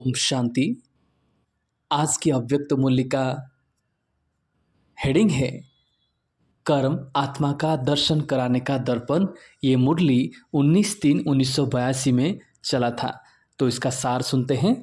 ओम शांति। आज की अव्यक्त मूल्य का हेडिंग है कर्म आत्मा का दर्शन कराने का दर्पण। ये मुरली 19/3/1982 में चला था। तो इसका सार सुनते हैं।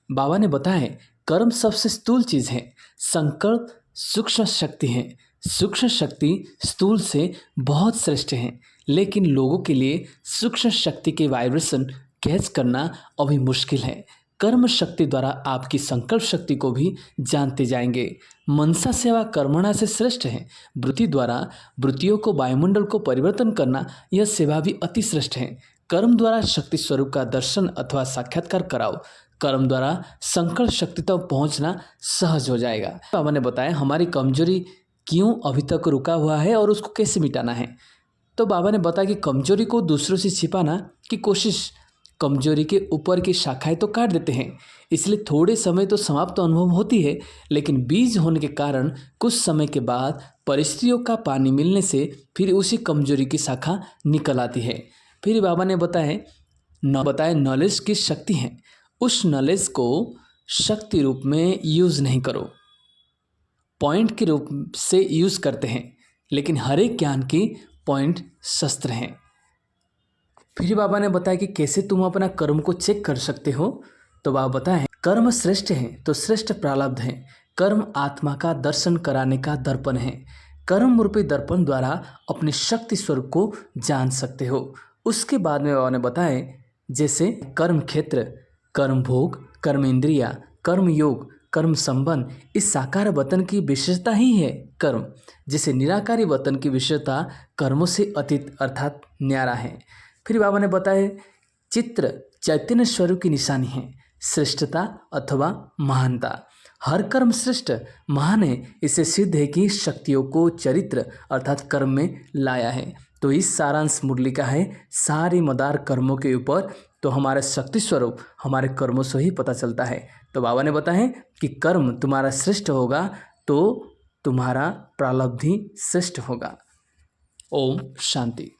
बाबा ने बताया कर्म सबसे स्थूल चीज़ है, संकल्प सूक्ष्म शक्ति है। सूक्ष्म शक्ति स्थूल से बहुत श्रेष्ठ है, लेकिन लोगों के लिए सूक्ष्म शक्ति के वाइब्रेशन कैच करना अभी मुश्किल है। कर्म शक्ति द्वारा आपकी संकल्प शक्ति को भी जानते जाएंगे। मनसा सेवा कर्मणा से श्रेष्ठ है। वृत्ति द्वारा वृत्तियों को वायुमंडल को परिवर्तन करना, यह सेवा भी अति श्रेष्ठ है। कर्म द्वारा शक्ति स्वरूप का दर्शन अथवा साक्षात्कार कराओ। कर्म द्वारा संकल्प शक्ति तक पहुंचना सहज हो जाएगा। बाबा ने बताया हमारी कमजोरी क्यों अभी तक रुका हुआ है और उसको कैसे मिटाना है। तो बाबा ने बताया कि कमजोरी को दूसरों से छिपाना की कोशिश, कमजोरी के ऊपर की शाखाएं तो काट देते हैं, इसलिए थोड़े समय तो समाप्त अनुभव होती है, लेकिन बीज होने के कारण कुछ समय के बाद परिस्थितियों का पानी मिलने से फिर उसी कमजोरी की शाखा निकल आती है। फिर बाबा ने बताया नॉलेज की शक्ति है, उस नॉलेज को शक्ति रूप में यूज़ नहीं करो, पॉइंट के रूप से यूज़ करते हैं, लेकिन हर एक ज्ञान की पॉइंट शस्त्र हैं। फिर बाबा ने बताया कि कैसे तुम अपना कर्म को चेक कर सकते हो। तो बाबा बताएं कर्म श्रेष्ठ है तो श्रेष्ठ प्रारब्ध है। कर्म आत्मा का दर्शन कराने का दर्पण है। कर्म रूपी दर्पण द्वारा अपने शक्ति स्वरूप को जान सकते हो। उसके बाद में बाबा ने बताए जैसे कर्म क्षेत्र, कर्म भोग, कर्म इंद्रिया, कर्म योग, कर्म संबंध, इस साकार वतन की विशेषता ही है कर्म। जैसे निराकारी वतन की विशेषता कर्मों से अतीत अर्थात न्यारा है। फिर बाबा ने बताया चित्र चैतन्य स्वरूप की निशानी है, श्रेष्ठता अथवा महानता। हर कर्म श्रेष्ठ महान है, इससे सिद्ध है कि शक्तियों को चरित्र अर्थात कर्म में लाया है। तो इस सारांश मुरली का है सारे मदार कर्मों के ऊपर। तो हमारा शक्ति स्वरूप हमारे कर्मों से ही पता चलता है। तो बाबा ने बताया कि कर्म तुम्हारा श्रेष्ठ होगा तो तुम्हारा प्रारब्ध भी श्रेष्ठ होगा। ओम शांति।